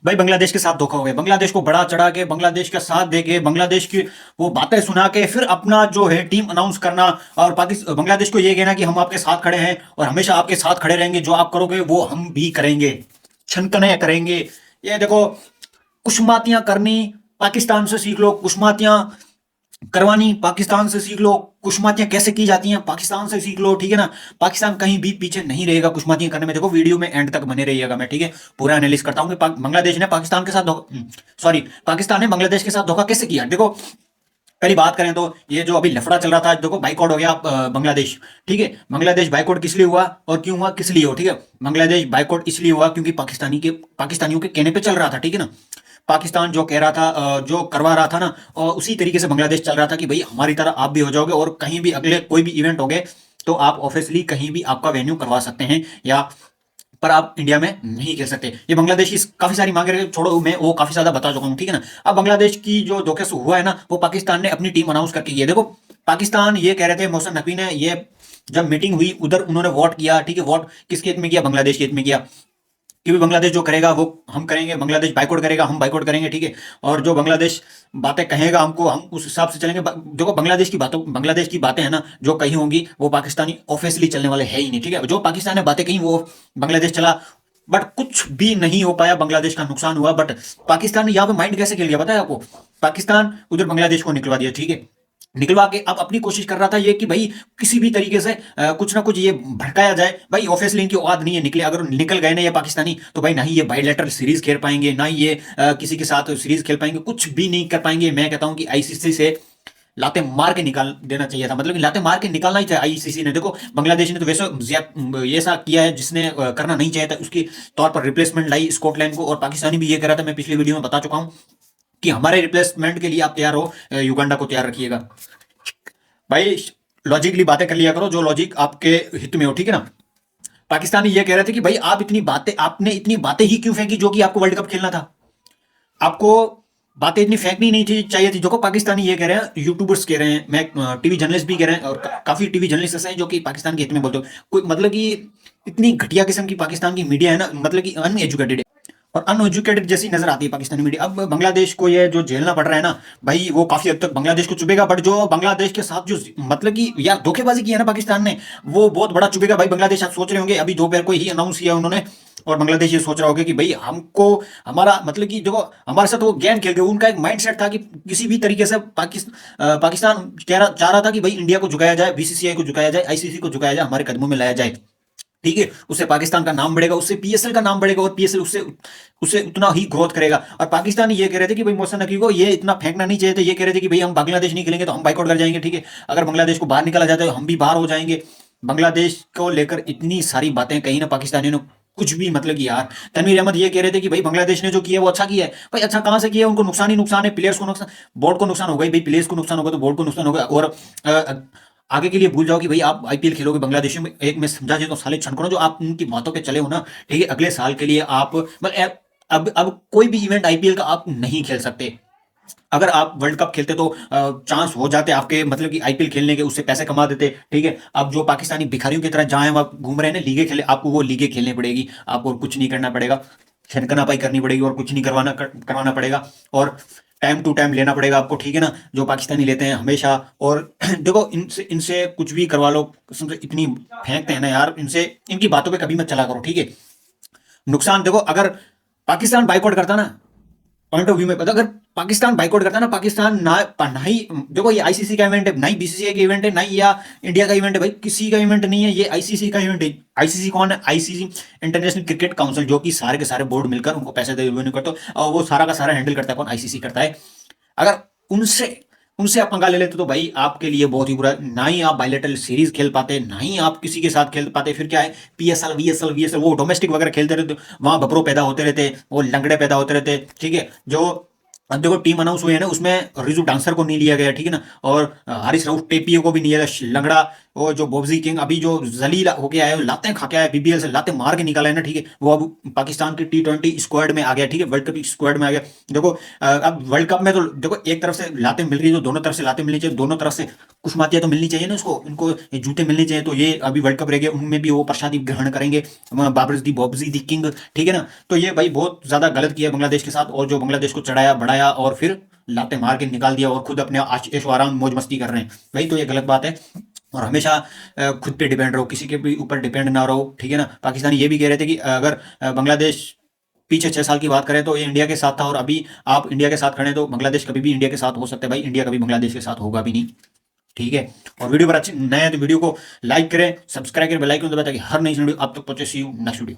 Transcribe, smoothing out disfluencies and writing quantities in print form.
भाई बांग्लादेश के साथ धोखा हो गया। बांग्लादेश को बढ़ा चढ़ा के, बांग्लादेश का साथ देके, बांग्लादेश की वो बातें सुना के फिर अपना जो है टीम अनाउंस करना, और पाकिस्तान बांग्लादेश को ये कहना कि हम आपके साथ खड़े हैं और हमेशा आपके साथ खड़े रहेंगे, जो आप करोगे वो हम भी करेंगे, छनकने करेंगे। ये देखो, कुशमातियां करनी पाकिस्तान से सीख लो, कुशमातियां करवानी पाकिस्तान से सीख लो, कुशमातियां कैसे की जाती हैं पाकिस्तान से सीख लो, ठीक है ना। पाकिस्तान कहीं भी पीछे नहीं रहेगा कुशमातियां करने में। देखो वीडियो में एंड तक बने रहिएगा, मैं ठीक है पूरा एनालिसिस करता हूं कि बांग्लादेश ने पाकिस्तान के साथ सॉरी, पाकिस्तान ने बांग्लादेश के साथ धोखा कैसे किया। देखो पहली बात करें तो ये जो अभी लफड़ा चल रहा था, देखो बाइकआउट हो गया बांग्लादेश, ठीक है। बांग्लादेश बाइकआउट किस लिए हुआ और क्यों हुआ, किस लिए हो, ठीक है। बांग्लादेश बाइकआउट इसलिए हुआ क्योंकि पाकिस्तानियों के कहने पे चल रहा था, ठीक है ना। पाकिस्तान जो कह रहा था, जो करवा रहा था ना, और उसी तरीके से बांग्लादेश चल रहा था कि भाई हमारी तरह आप भी हो जाओगे, और कहीं भी अगले कोई भी इवेंट हो गए तो आप ऑफिशियली कहीं भी आपका वेन्यू करवा सकते हैं, या पर आप इंडिया में नहीं खेल सकते। ये बांग्लादेश की काफी सारी मांगे रहे, छोड़ो मैं वो काफी ज्यादा बता चुका हूँ, ठीक है ना। अब बांग्लादेश की जो धोखे से हुआ है ना, वो पाकिस्तान ने अपनी टीम अनाउंस करके, ये देखो पाकिस्तान ये कह रहे थे, मोहसिन नकवी ने, ये जब मीटिंग हुई उधर उन्होंने वोट किया, ठीक है। वोट किसके हित में किया, बांग्लादेश के हित में किया, कि भी बांग्लादेश जो करेगा वो हम करेंगे, बांग्लादेश बाइकआउट करेगा हम बाइकआउट करेंगे, ठीक है। और जो बांग्लादेश बातें कहेगा हमको, हम उस हिसाब से चलेंगे। देखो बांग्लादेश की बातें हैं ना जो कही होंगी, वो पाकिस्तानी ऑफिशियली चलने वाले है ही नहीं, ठीक है। जो पाकिस्तान ने बातें कही वो बांग्लादेश चला, बट कुछ भी नहीं हो पाया, बांग्लादेश का नुकसान हुआ। बट पाकिस्तान ने यहाँ पे माइंड कैसे खेल लिया पता है आपको, पाकिस्तान उधर बांग्लादेश को निकलवा दिया, ठीक है। निकलवा के अब अपनी कोशिश कर रहा था ये कि भाई किसी भी तरीके से कुछ ना कुछ ये भड़काया जाए। भाई ऑफिशियली इनकी औकात नहीं है निकले, अगर निकल गए ना ये पाकिस्तानी, तो भाई ना ही ये बायलैटरल सीरीज खेल पाएंगे, ना ही ये किसी के साथ सीरीज खेल पाएंगे, कुछ भी नहीं कर पाएंगे। मैं कहता हूं कि आईसीसी से लाते मार के निकाल देना चाहिए था, मतलब कि लाते मार के निकालना ही चाहिए आईसीसी ने। देखो बांग्लादेश ने तो वैसे ये ऐसा किया है जिसने करना नहीं चाहिए था, उसकी तौर पर रिप्लेसमेंट लाई स्कॉटलैंड को, और पाकिस्तानी भी ये कह रहा था, मैं पिछली वीडियो में बता चुका हूं कि हमारे रिप्लेसमेंट के लिए आप तैयार हो, युगांडा को तैयार रखिएगा। भाई लॉजिकली बातें कर लिया करो, जो लॉजिक आपके हित में हो, ठीक है ना। पाकिस्तानी ये कह रहे थे कि भाई आपने इतनी बातें ही क्यों फेंकी, जो कि आपको वर्ल्ड कप खेलना था। आपको बातें इतनी फेंकनी नहीं थी, चाहिए थी। देखो पाकिस्तानी ये कह रहे हैं, यूट्यूबर्स कह रहे हैं, मैं टीवी जर्नलिस्ट भी कह रहे हैं, और काफी टीवी जर्नलिस्ट ऐसे हैं जो कि पाकिस्तान के हित में बोलते हो। कोई मतलब कि इतनी घटिया किस्म की पाकिस्तान की मीडिया है ना, मतलब कि अनएजुकेटेड है और अनएजुकेटेड जैसी नजर आती है पाकिस्तानी मीडिया। अब बांग्लादेश को ये जो झेलना पड़ रहा है ना भाई, वो काफी हद तक बांग्लादेश को चुभेगा, बट जो बांग्लादेश के साथ जो मतलब कि यार धोखेबाजी की है ना पाकिस्तान ने, वो बहुत बड़ा चुभेगा भाई। बांग्लादेश आप सोच रहे होंगे, अभी दोपहर को ही अनाउंस किया उन्होंने, और बांग्लादेश ये सोच रहा होगा कि भाई हमको हमारा मतलब कि देखो हमारे साथ वो गेम खेल गए। उनका एक माइंडसेट था कि किसी भी तरीके से पाकिस्तान चाह रहा था कि भाई इंडिया को झुकाया जाए, बीसीसीआई को झुकाया जाए, आईसीसी को झुकाया जाए, हमारे कदमों में लाया जाए, ठीक है। उससे पाकिस्तान का नाम बढ़ेगा, उससे पीएसएल का नाम बढ़ेगा, और पीएसएल उससे उससे उतना ही ग्रोथ करेगा। और पाकिस्तान ये कह रहे थे कि भाई मोहसिन नकवी को ये इतना फेंकना नहीं चाहिए था। ये कह रहे थे कि भाई हम बांग्लादेश नहीं खेलेंगे तो हम बाइकआउट कर जाएंगे, ठीक है। अगर बांग्लादेश को बाहर निकाला जाता है तो हम भी बाहर हो जाएंगे। बांग्लादेश को लेकर इतनी सारी बातें कही ना पाकिस्तानियों ने, कुछ भी मतलब कि यार तनवीर अहमद ये कह रहे थे कि भाई बांग्लादेश ने जो किया वो अच्छा किया है। भाई अच्छा कहां से किया, उनको नुकसान ही नुकसान है, प्लेयर्स को नुकसान, बोर्ड को नुकसान होगा ही भाई, प्लेयर्स को नुकसान होगा तो बोर्ड को नुकसान होगा। और आगे के लिए भूल जाओ कि भाई आप आईपीएल खेलोगे बांग्लादेश में। एक मैं समझा देता हूँ साले छनको, जो आप उनकी बातों पे चले हो ना, ठीक है, अगले साल के लिए आप मतलब अब कोई भी इवेंट आईपीएल का आप नहीं खेल सकते। अगर आप वर्ल्ड कप खेलते तो चांस हो जाते आपके, मतलब कि आईपीएल खेलने के, उससे पैसे कमा देते, ठीक है। अब जो पाकिस्तानी भिखारियों की तरह जहां हम आप घूम रहे हैं ना, लीगे खेले, आपको वो लीगे खेलनी पड़ेगी, आपको और कुछ नहीं करना पड़ेगा, छनकनापाई करनी पड़ेगी और कुछ नहीं करवाना पड़ेगा, और टाइम टू टाइम लेना पड़ेगा आपको, ठीक है ना। जो पाकिस्तानी लेते हैं हमेशा। और देखो इनसे इनसे कुछ भी करवा लो, कसम से इतनी फेंकते हैं ना यार, इनसे इनकी बातों पे कभी मत चला करो, ठीक है। नुकसान देखो, अगर पाकिस्तान बाइकआउट करता ना, पॉइंट ऑफ व्यू में पता, अगर पाकिस्तान बाइकआउट करता ना, पाकिस्तान ना ही, देखो ये आईसीसी का इवेंट है, ना ही बीसीसीआई का इवेंट है, ना ही या इंडिया का इवेंट है, भाई किसी का इवेंट नहीं है, ये आईसीसी का इवेंट है। आईसीसी कौन है, आईसीसी इंटरनेशनल क्रिकेट काउंसिल, जो कि सारे के सारे बोर्ड मिलकर उनको पैसे दे नहीं करते, और वो सारा का सारा हैंडल करता है कौन, आईसीसी करता है। अगर उनसे उनसे आप पंगा ले लेते तो भाई आपके लिए बहुत ही बुरा, ना ही आप बायलेटरल सीरीज खेल पाते, ना ही आप किसी के साथ खेल पाते। फिर क्या है, पीएसएल वीएसएल वो डोमेस्टिक वगैरह खेलते रहते, वहां भपरो पैदा होते रहते, वो लंगड़े पैदा होते रहते, ठीक है। जो अब देखो टीम अनाउंस हुई है ना, उसमें रिजू डांसर को नहीं लिया गया, ठीक है ना, और हारिस राउफ टेपियो को भी नहीं लिया गया, लंगड़ा वो जो बॉब्जी किंग अभी जो जलील होके आया है, लातें खा के आया बीबीएल से, लातें मार के निकाला है ना, ठीक है, वो अब पाकिस्तान की T20 स्क्वाड में आ गया, ठीक है, वर्ल्ड कप स्क्वाड में आ गया। देखो अब वर्ल्ड कप में तो देखो एक तरफ से लातें मिल रही है, तो दोनों तरफ से लातें मिलनी चाहिए, दोनों तरफ से कुछ मातियां तो मिलनी चाहिए ना उसको, इनको ये जूते मिलने चाहिए। तो ये अभी वर्ल्ड कप रह गया, उनमें भी वो प्रसादी ग्रहण करेंगे, बाबर दी बॉब्जी दी किंग, ठीक है ना। तो ये भाई बहुत ज्यादा गलत किया बांग्लादेश के साथ, और जो बांग्लादेश को चढ़ाया बढ़ाया और फिर लाते मार के निकाल दिया, और खुद अपने ऐशो आराम मौज मस्ती कर रहे हैं भाई, तो ये गलत बात है। और हमेशा खुद पे डिपेंड रहो, किसी के भी ऊपर डिपेंड ना रहो, ठीक है ना। पाकिस्तानी ये भी कह रहे थे कि अगर बांग्लादेश पीछे 6 साल की बात करें तो ये इंडिया के साथ था, और अभी आप इंडिया के साथ खड़े हैं, तो बांग्लादेश कभी भी इंडिया के साथ हो सकता है भाई, इंडिया कभी बांग्लादेश के साथ होगा भी नहीं, ठीक है। और वीडियो पर अच्छी नए हैं तो वीडियो को लाइक करें, सब्सक्राइब करें, बेल आइकन दबाएं ताकि हर नई वीडियो आप तक पहुंचे। सी यू नेक्स्ट वीडियो।